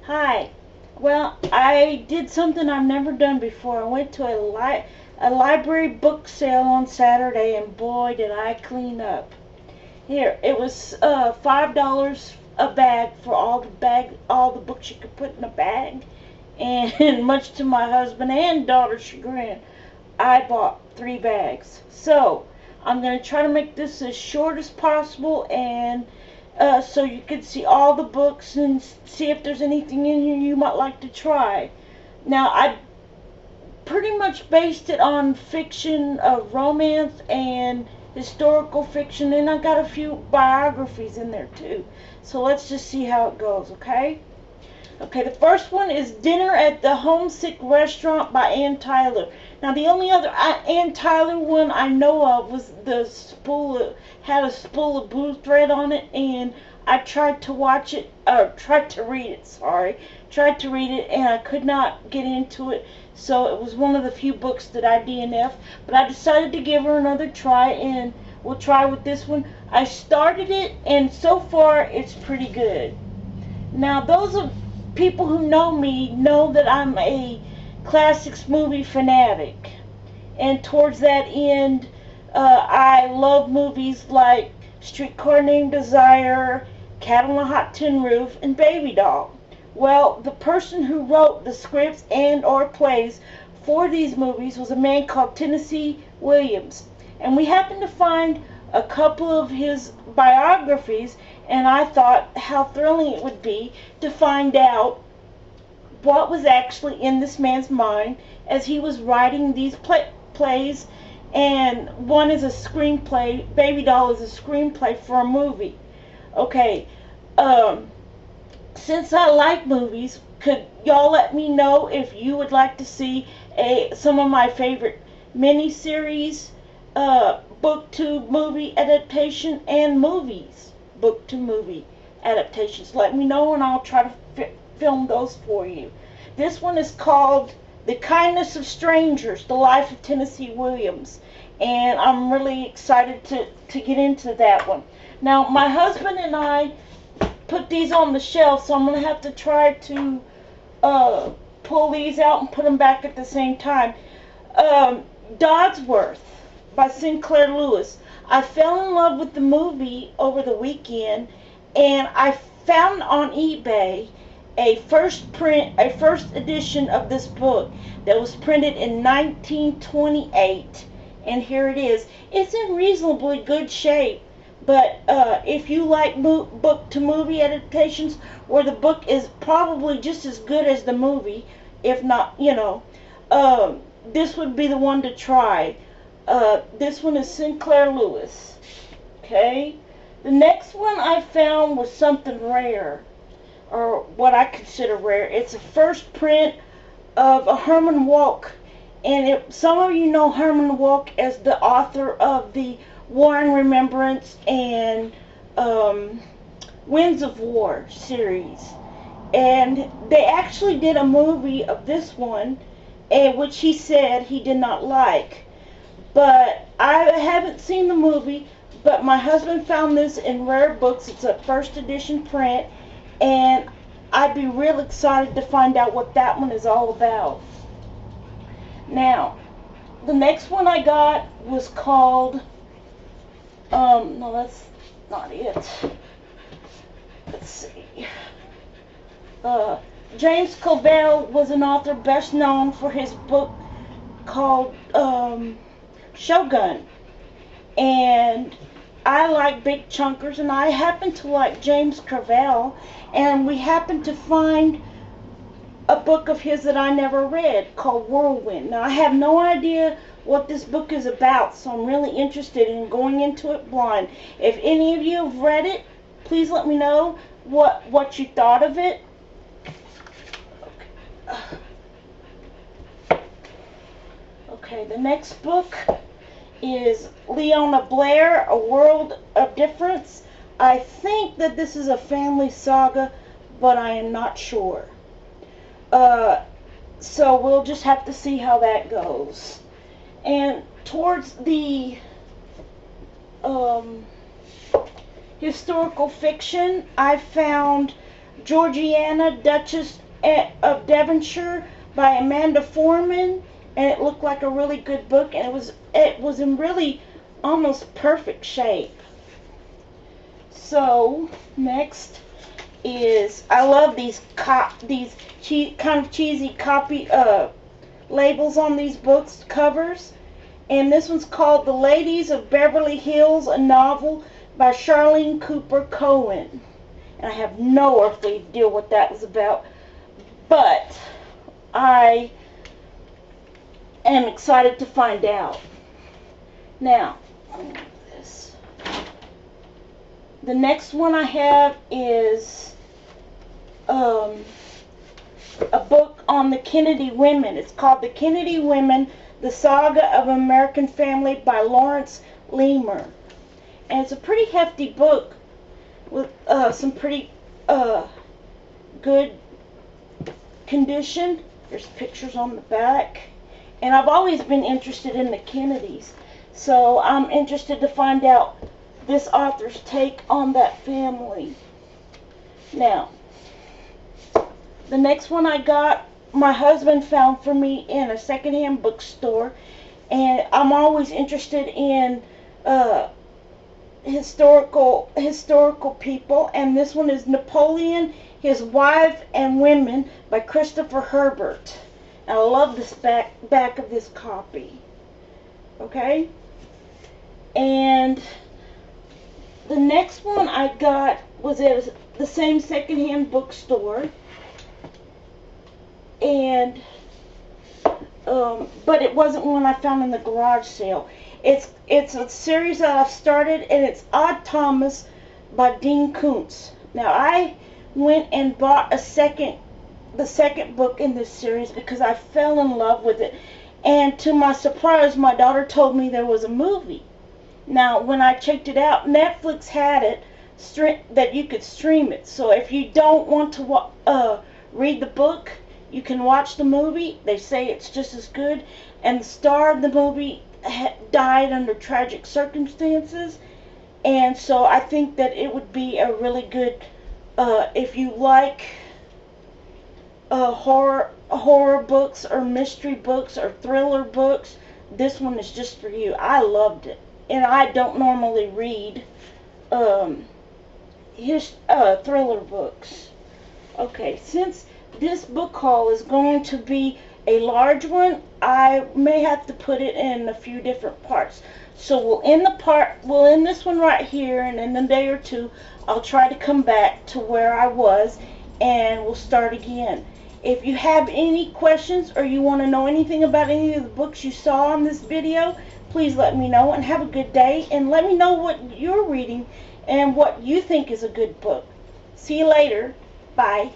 Hi. Well, I did something I've never done before. I went to a library book sale on Saturday, and boy, did I clean up. Here, it was $5 a bag for all the books you could put in a bag, and much to my husband and daughter's chagrin, I bought 3 bags. So I'm gonna try to make this as short as possible, and so you can see all the books and see if there's anything in here you might like to try. Now, I pretty much based it on fiction of romance and historical fiction, and I got a few biographies in there too. So let's just see how it goes, okay? Okay, the first one is Dinner at the Homesick Restaurant by Ann Tyler. Now, the only other Ann Tyler one I know of was the had a spool of blue thread on it, and I tried to watch it, or tried to read it, sorry. Tried to read it, and I could not get into it, so it was one of the few books that I DNF, but I decided to give her another try, and we'll try with this one. I started it, and so far, it's pretty good. Now, those of people who know me know that I'm a classics movie fanatic. And towards that end, I love movies like Streetcar Named Desire, Cat on a Hot Tin Roof, and Baby Doll. Well, the person who wrote the scripts and or plays for these movies was a man called Tennessee Williams. And we happened to find a couple of his biographies, and I thought how thrilling it would be to find out what was actually in this man's mind as he was writing these plays. And one is a screenplay. Baby Doll is a screenplay for a movie. Okay, um, since I like movies, could y'all let me know if you would like to see some of my favorite miniseries, book to movie adaptation, and movies book to movie adaptations? Let me know, and I'll try to film those for you. This one is called The Kindness of Strangers, The Life of Tennessee Williams, and I'm really excited to get into that one. Now, my husband and I put these on the shelf, so I'm going to have to try to uh, pull these out and put them back at the same time. Dodsworth by Sinclair Lewis. I fell in love with the movie over the weekend, and I found on eBay a first edition of this book that was printed in 1928, and here it is. It's in reasonably good shape, but if you like book to movie adaptations where the book is probably just as good as the movie, if not, this would be the one to try. This one is Sinclair Lewis. Okay. The next one I found was something rare, or what I consider rare. It's a first print of a Herman Wouk, and some of you know Herman Wouk as the author of the War and Remembrance and Winds of War series. And they actually did a movie of this one, which he said he did not like. But I haven't seen the movie, but my husband found this in Rare Books. It's a first edition print, and I'd be real excited to find out what that one is all about. Now, the next one I got was called, no, that's not it. Let's see. James Clavell was an author best known for his book called Shogun. And I like big chunkers, and I happen to like James Clavell, and we happened to find a book of his that I never read called Whirlwind. Now, I have no idea what this book is about, so I'm really interested in going into it blind. If any of you have read it, please let me know what you thought of it. Okay, the next book is Leona Blair, A World of Difference. I think that this is a family saga, but I am not sure. So we'll just have to see how that goes. And towards the historical fiction, I found Georgiana, Duchess of Devonshire by Amanda Foreman, and it looked like a really good book, and it was in really almost perfect shape. So next is, I love these kind of cheesy copy labels on these books covers, and this one's called The Ladies of Beverly Hills, a novel by Charlene Cooper Cohen. And I have no earthly idea what that was about, but I am excited to find out. Now, the next one I have is a book on the Kennedy women. It's called The Kennedy Women, The Saga of American Family by Lawrence Leamer. And it's a pretty hefty book with some pretty good condition. There's pictures on the back. And I've always been interested in the Kennedys, so I'm interested to find out this author's take on that family. Now, the next one I got, my husband found for me in a secondhand bookstore, and I'm always interested in historical people, and this one is Napoleon, His Wife and Women by Christopher Herbert. And I love this back of this copy. Okay? And the next one I got was at the same secondhand bookstore, and but it wasn't one I found in the garage sale. It's a series that I've started, and it's Odd Thomas by Dean Koontz. Now I went and bought the second book in this series because I fell in love with it, and to my surprise, my daughter told me there was a movie. Now, when I checked it out, Netflix had it that you could stream it. So if you don't want to read the book, you can watch the movie. They say it's just as good. And the star of the movie died under tragic circumstances. And so I think that it would be a really good, if you like horror books or mystery books or thriller books, this one is just for you. I loved it. And I don't normally read thriller books. Okay, since this book haul is going to be a large one, I may have to put it in a few different parts. So we'll end this one right here, and in a day or two I'll try to come back to where I was, and we'll start again. If you have any questions or you want to know anything about any of the books you saw on this video, please let me know, and have a good day, and let me know what you're reading and what you think is a good book. See you later. Bye.